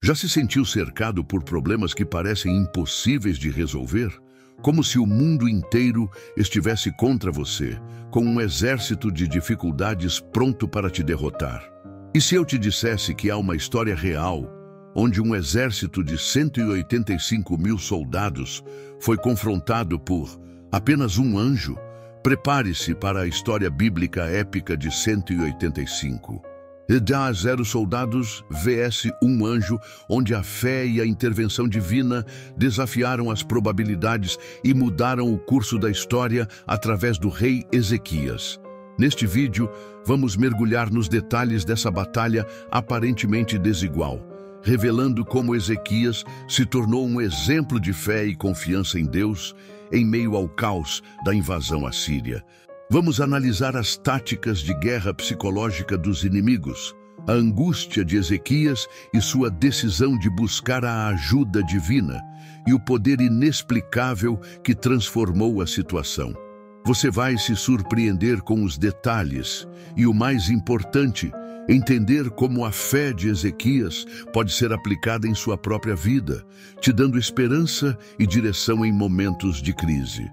Já se sentiu cercado por problemas que parecem impossíveis de resolver? Como se o mundo inteiro estivesse contra você, com um exército de dificuldades pronto para te derrotar. E se eu te dissesse que há uma história real, onde um exército de 185 mil soldados foi confrontado por apenas um anjo? Prepare-se para a história bíblica épica de 185. E dá 0 soldados vs 1 anjo, onde a fé e a intervenção divina desafiaram as probabilidades e mudaram o curso da história através do rei Ezequias. Neste vídeo, vamos mergulhar nos detalhes dessa batalha aparentemente desigual, revelando como Ezequias se tornou um exemplo de fé e confiança em Deus em meio ao caos da invasão assíria. Vamos analisar as táticas de guerra psicológica dos inimigos, a angústia de Ezequias e sua decisão de buscar a ajuda divina, e o poder inexplicável que transformou a situação. Você vai se surpreender com os detalhes e, o mais importante, entender como a fé de Ezequias pode ser aplicada em sua própria vida, te dando esperança e direção em momentos de crise.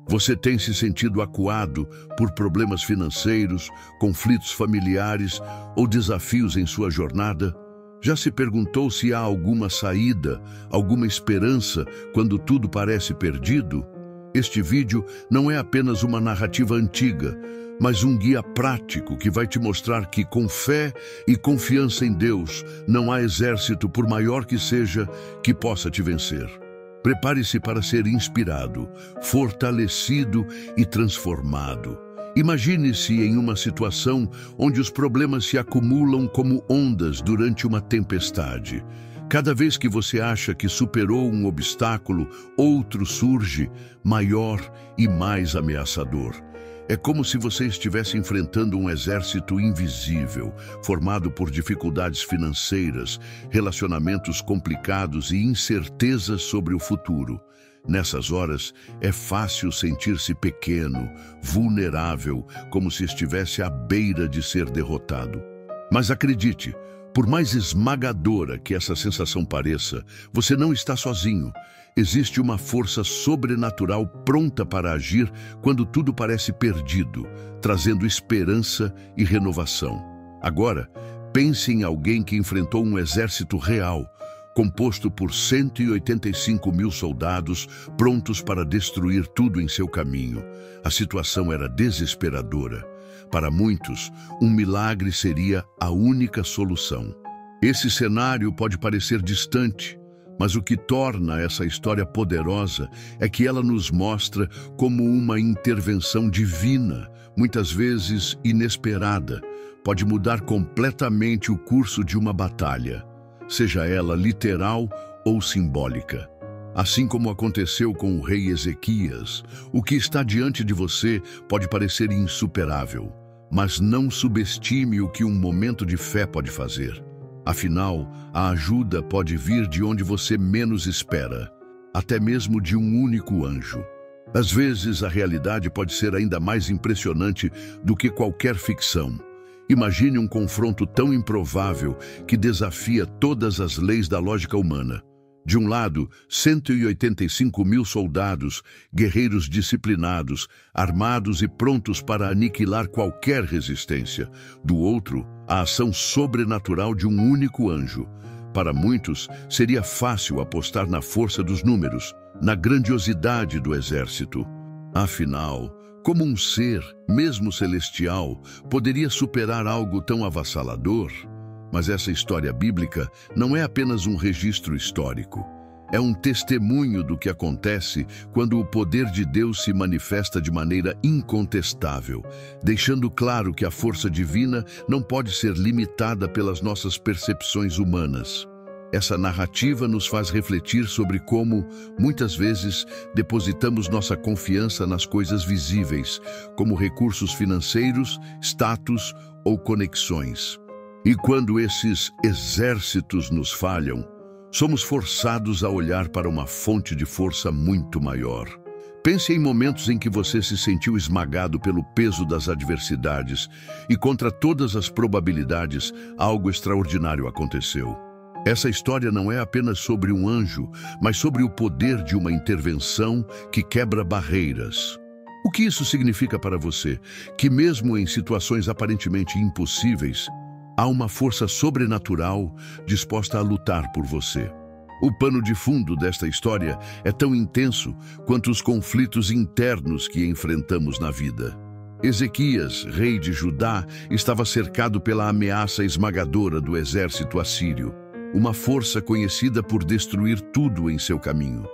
Você tem se sentido acuado por problemas financeiros, conflitos familiares ou desafios em sua jornada? Já se perguntou se há alguma saída, alguma esperança quando tudo parece perdido? Este vídeo não é apenas uma narrativa antiga, mas um guia prático que vai te mostrar que, com fé e confiança em Deus, não há exército, por maior que seja, que possa te vencer. Prepare-se para ser inspirado, fortalecido e transformado. Imagine-se em uma situação onde os problemas se acumulam como ondas durante uma tempestade. Cada vez que você acha que superou um obstáculo, outro surge, maior e mais ameaçador. É como se você estivesse enfrentando um exército invisível, formado por dificuldades financeiras, relacionamentos complicados e incertezas sobre o futuro. Nessas horas, é fácil sentir-se pequeno, vulnerável, como se estivesse à beira de ser derrotado. Mas acredite, por mais esmagadora que essa sensação pareça, você não está sozinho. Existe uma força sobrenatural pronta para agir quando tudo parece perdido, trazendo esperança e renovação. Agora, pense em alguém que enfrentou um exército real, composto por 185 mil soldados prontos para destruir tudo em seu caminho. A situação era desesperadora. Para muitos, um milagre seria a única solução. Esse cenário pode parecer distante, mas o que torna essa história poderosa é que ela nos mostra como uma intervenção divina, muitas vezes inesperada, pode mudar completamente o curso de uma batalha, seja ela literal ou simbólica. Assim como aconteceu com o rei Ezequias, o que está diante de você pode parecer insuperável, mas não subestime o que um momento de fé pode fazer. Afinal, a ajuda pode vir de onde você menos espera, até mesmo de um único anjo. Às vezes, a realidade pode ser ainda mais impressionante do que qualquer ficção. Imagine um confronto tão improvável que desafia todas as leis da lógica humana. De um lado, 185 mil soldados, guerreiros disciplinados, armados e prontos para aniquilar qualquer resistência. Do outro, a ação sobrenatural de um único anjo. Para muitos, seria fácil apostar na força dos números, na grandiosidade do exército. Afinal, como um ser, mesmo celestial, poderia superar algo tão avassalador? Mas essa história bíblica não é apenas um registro histórico. É um testemunho do que acontece quando o poder de Deus se manifesta de maneira incontestável, deixando claro que a força divina não pode ser limitada pelas nossas percepções humanas. Essa narrativa nos faz refletir sobre como, muitas vezes, depositamos nossa confiança nas coisas visíveis, como recursos financeiros, status ou conexões. E quando esses exércitos nos falham, somos forçados a olhar para uma fonte de força muito maior. Pense em momentos em que você se sentiu esmagado pelo peso das adversidades e, contra todas as probabilidades, algo extraordinário aconteceu. Essa história não é apenas sobre um anjo, mas sobre o poder de uma intervenção que quebra barreiras. O que isso significa para você? Que mesmo em situações aparentemente impossíveis, há uma força sobrenatural disposta a lutar por você. O pano de fundo desta história é tão intenso quanto os conflitos internos que enfrentamos na vida. Ezequias, rei de Judá, estava cercado pela ameaça esmagadora do exército assírio, uma força conhecida por destruir tudo em seu caminho.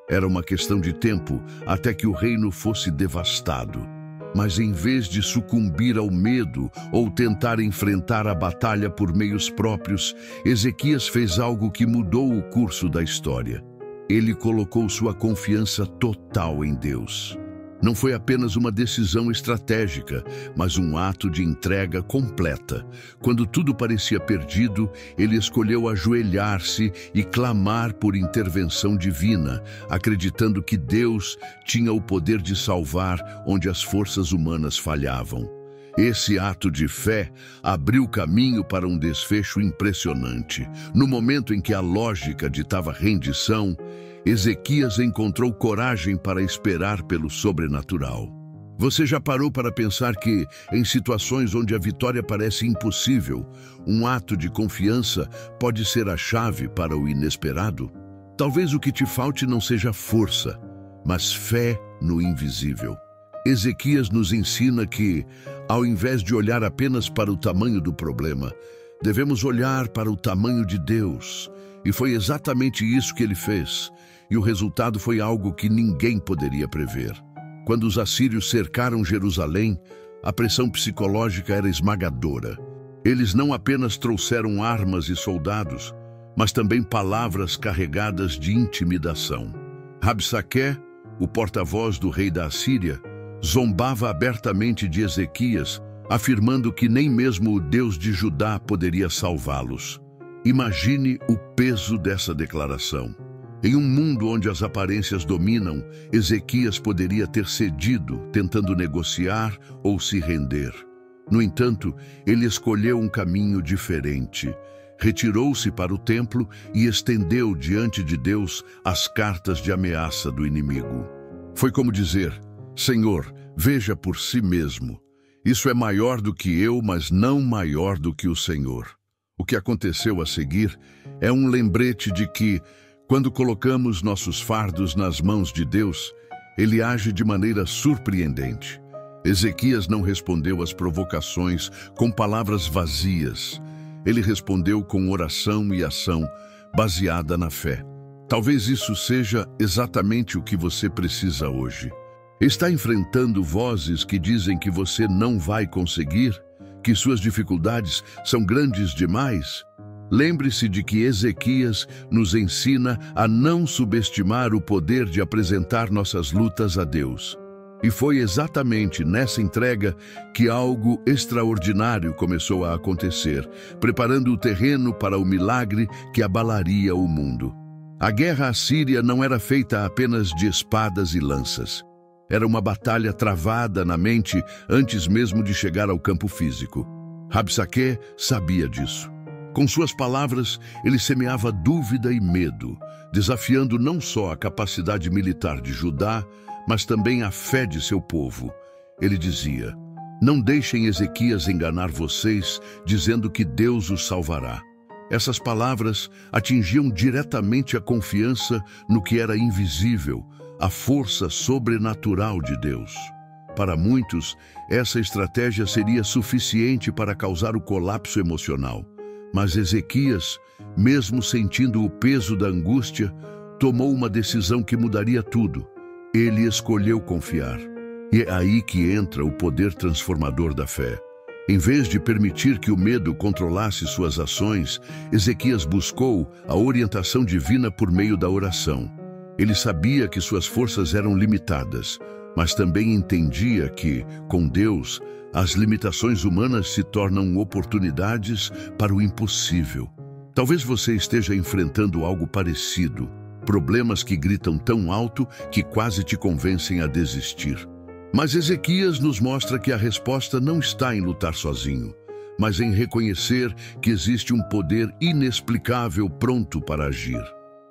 Era uma questão de tempo até que o reino fosse devastado. Mas em vez de sucumbir ao medo ou tentar enfrentar a batalha por meios próprios, Ezequias fez algo que mudou o curso da história. Ele colocou sua confiança total em Deus. Não foi apenas uma decisão estratégica, mas um ato de entrega completa. Quando tudo parecia perdido, ele escolheu ajoelhar-se e clamar por intervenção divina, acreditando que Deus tinha o poder de salvar onde as forças humanas falhavam. Esse ato de fé abriu caminho para um desfecho impressionante. No momento em que a lógica ditava rendição, Ezequias encontrou coragem para esperar pelo sobrenatural. Você já parou para pensar que, em situações onde a vitória parece impossível, um ato de confiança pode ser a chave para o inesperado? Talvez o que te falte não seja força, mas fé no invisível. Ezequias nos ensina que, ao invés de olhar apenas para o tamanho do problema, devemos olhar para o tamanho de Deus. E foi exatamente isso que ele fez. E o resultado foi algo que ninguém poderia prever. Quando os assírios cercaram Jerusalém, a pressão psicológica era esmagadora. Eles não apenas trouxeram armas e soldados, mas também palavras carregadas de intimidação. Rabsaqué, o porta-voz do rei da Assíria, zombava abertamente de Ezequias, afirmando que nem mesmo o Deus de Judá poderia salvá-los. Imagine o peso dessa declaração. Em um mundo onde as aparências dominam, Ezequias poderia ter cedido, tentando negociar ou se render. No entanto, ele escolheu um caminho diferente. Retirou-se para o templo e estendeu diante de Deus as cartas de ameaça do inimigo. Foi como dizer: Senhor, veja por si mesmo. Isso é maior do que eu, mas não maior do que o Senhor. O que aconteceu a seguir é um lembrete de que, quando colocamos nossos fardos nas mãos de Deus, Ele age de maneira surpreendente. Ezequias não respondeu às provocações com palavras vazias. Ele respondeu com oração e ação baseada na fé. Talvez isso seja exatamente o que você precisa hoje. Está enfrentando vozes que dizem que você não vai conseguir? Que suas dificuldades são grandes demais? Lembre-se de que Ezequias nos ensina a não subestimar o poder de apresentar nossas lutas a Deus. E foi exatamente nessa entrega que algo extraordinário começou a acontecer, preparando o terreno para o milagre que abalaria o mundo. A guerra assíria não era feita apenas de espadas e lanças. Era uma batalha travada na mente antes mesmo de chegar ao campo físico. Rabsaqué sabia disso. Com suas palavras, ele semeava dúvida e medo, desafiando não só a capacidade militar de Judá, mas também a fé de seu povo. Ele dizia: não deixem Ezequias enganar vocês, dizendo que Deus os salvará. Essas palavras atingiam diretamente a confiança no que era invisível, a força sobrenatural de Deus. Para muitos, essa estratégia seria suficiente para causar o colapso emocional. Mas Ezequias, mesmo sentindo o peso da angústia, tomou uma decisão que mudaria tudo. Ele escolheu confiar. E é aí que entra o poder transformador da fé. Em vez de permitir que o medo controlasse suas ações, Ezequias buscou a orientação divina por meio da oração. Ele sabia que suas forças eram limitadas, mas também entendia que, com Deus, as limitações humanas se tornam oportunidades para o impossível. Talvez você esteja enfrentando algo parecido, problemas que gritam tão alto que quase te convencem a desistir. Mas Ezequias nos mostra que a resposta não está em lutar sozinho. mas em reconhecer que existe um poder inexplicável pronto para agir.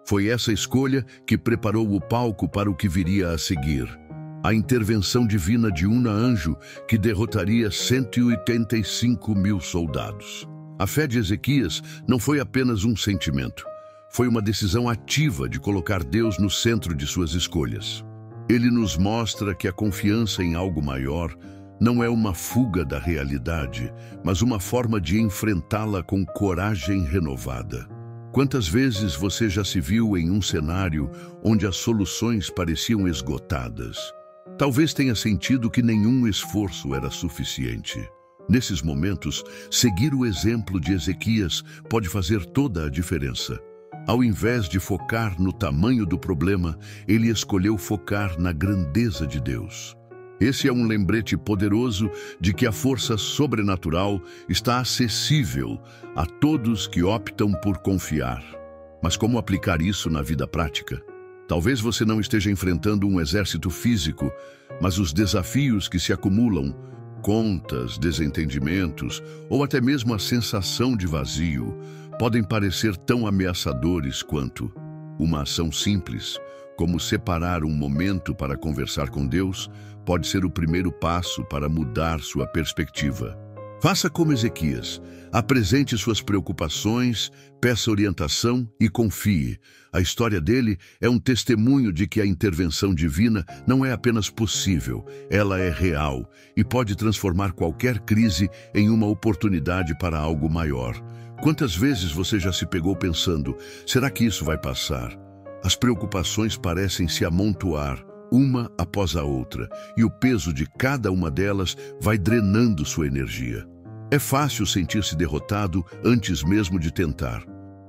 Foi essa escolha que preparou o palco para o que viria a seguir: a intervenção divina de um anjo que derrotaria 185.000 soldados. A fé de Ezequias não foi apenas um sentimento. Foi uma decisão ativa de colocar Deus no centro de suas escolhas. Ele nos mostra que a confiança em algo maior não é uma fuga da realidade, mas uma forma de enfrentá-la com coragem renovada. Quantas vezes você já se viu em um cenário onde as soluções pareciam esgotadas? Talvez tenha sentido que nenhum esforço era suficiente. Nesses momentos, seguir o exemplo de Ezequias pode fazer toda a diferença. Ao invés de focar no tamanho do problema, ele escolheu focar na grandeza de Deus. Esse é um lembrete poderoso de que a força sobrenatural está acessível a todos que optam por confiar. Mas como aplicar isso na vida prática? Talvez você não esteja enfrentando um exército físico, mas os desafios que se acumulam, contas, desentendimentos ou até mesmo a sensação de vazio, podem parecer tão ameaçadores quanto uma ação simples, como separar um momento para conversar com Deus, pode ser o primeiro passo para mudar sua perspectiva. Faça como Ezequias, apresente suas preocupações, peça orientação e confie. A história dele é um testemunho de que a intervenção divina não é apenas possível, ela é real e pode transformar qualquer crise em uma oportunidade para algo maior. Quantas vezes você já se pegou pensando, será que isso vai passar? As preocupações parecem se amontoar, uma após a outra, e o peso de cada uma delas vai drenando sua energia. É fácil sentir-se derrotado antes mesmo de tentar.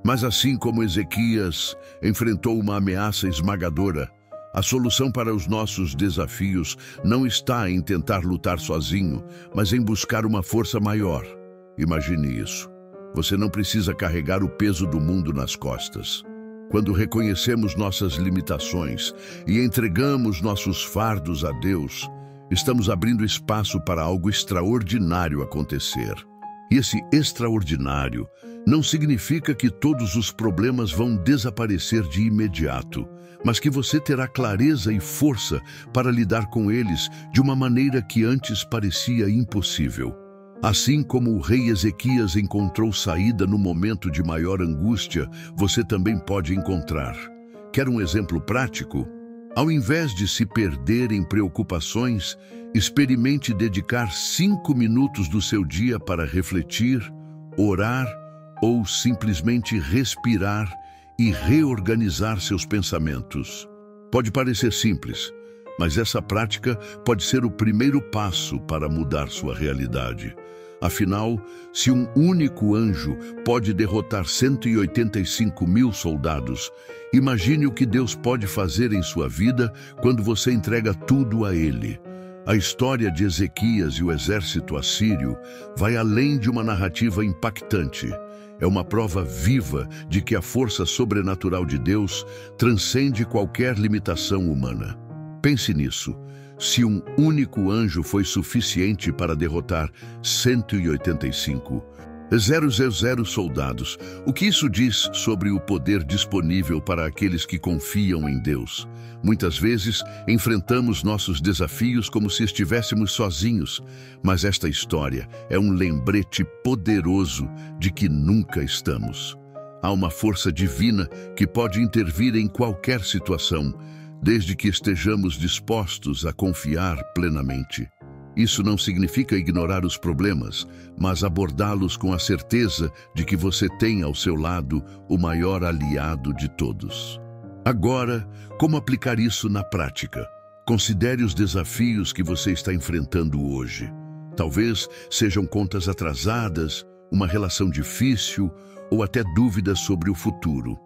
Mas assim como Ezequias enfrentou uma ameaça esmagadora, a solução para os nossos desafios não está em tentar lutar sozinho, mas em buscar uma força maior. Imagine isso. Você não precisa carregar o peso do mundo nas costas. Quando reconhecemos nossas limitações e entregamos nossos fardos a Deus, estamos abrindo espaço para algo extraordinário acontecer. E esse extraordinário não significa que todos os problemas vão desaparecer de imediato, mas que você terá clareza e força para lidar com eles de uma maneira que antes parecia impossível. Assim como o rei Ezequias encontrou saída no momento de maior angústia, você também pode encontrar. Quer um exemplo prático? Ao invés de se perder em preocupações, experimente dedicar 5 minutos do seu dia para refletir, orar ou simplesmente respirar e reorganizar seus pensamentos. Pode parecer simples, mas essa prática pode ser o primeiro passo para mudar sua realidade. Afinal, se um único anjo pode derrotar 185.000 soldados, imagine o que Deus pode fazer em sua vida quando você entrega tudo a Ele. A história de Ezequias e o exército assírio vai além de uma narrativa impactante. É uma prova viva de que a força sobrenatural de Deus transcende qualquer limitação humana. Pense nisso. Se um único anjo foi suficiente para derrotar 185.000 soldados, o que isso diz sobre o poder disponível para aqueles que confiam em Deus? Muitas vezes enfrentamos nossos desafios como se estivéssemos sozinhos, mas esta história é um lembrete poderoso de que nunca estamos. Há uma força divina que pode intervir em qualquer situação, desde que estejamos dispostos a confiar plenamente. Isso não significa ignorar os problemas, mas abordá-los com a certeza de que você tem ao seu lado o maior aliado de todos. Agora, como aplicar isso na prática? Considere os desafios que você está enfrentando hoje. Talvez sejam contas atrasadas, uma relação difícil ou até dúvidas sobre o futuro.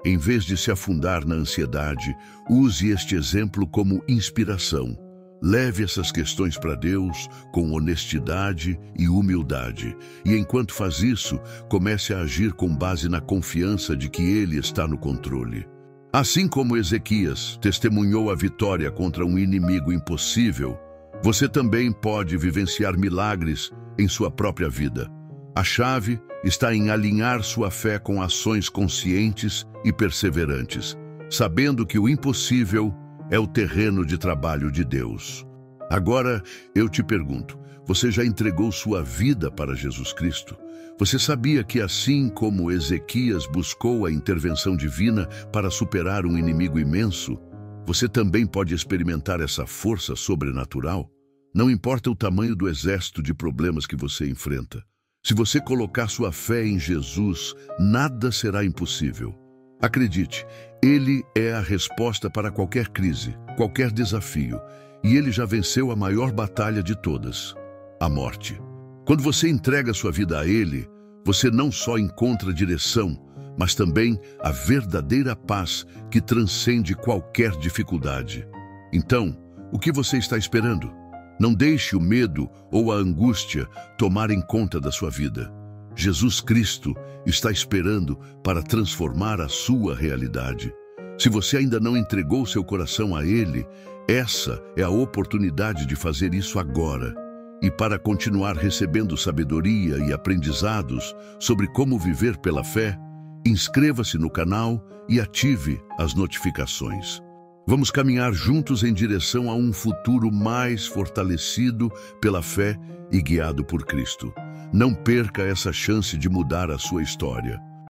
Em vez de se afundar na ansiedade, use este exemplo como inspiração. Leve essas questões para Deus com honestidade e humildade. E enquanto faz isso, comece a agir com base na confiança de que Ele está no controle. Assim como Ezequias testemunhou a vitória contra um inimigo impossível, você também pode vivenciar milagres em sua própria vida. A chave está em alinhar sua fé com ações conscientes e perseverantes, sabendo que o impossível é o terreno de trabalho de Deus. Agora, eu te pergunto, você já entregou sua vida para Jesus Cristo? Você sabia que assim como Ezequias buscou a intervenção divina para superar um inimigo imenso, você também pode experimentar essa força sobrenatural? Não importa o tamanho do exército de problemas que você enfrenta. Se você colocar sua fé em Jesus, nada será impossível. Acredite, Ele é a resposta para qualquer crise, qualquer desafio, e Ele já venceu a maior batalha de todas, a morte. Quando você entrega sua vida a Ele, você não só encontra direção, mas também a verdadeira paz que transcende qualquer dificuldade. Então, o que você está esperando? Não deixe o medo ou a angústia tomarem conta da sua vida. Jesus Cristo está esperando para transformar a sua realidade. Se você ainda não entregou seu coração a Ele, essa é a oportunidade de fazer isso agora. E para continuar recebendo sabedoria e aprendizados sobre como viver pela fé, inscreva-se no canal e ative as notificações. Vamos caminhar juntos em direção a um futuro mais fortalecido pela fé e guiado por Cristo. Não perca essa chance de mudar a sua história.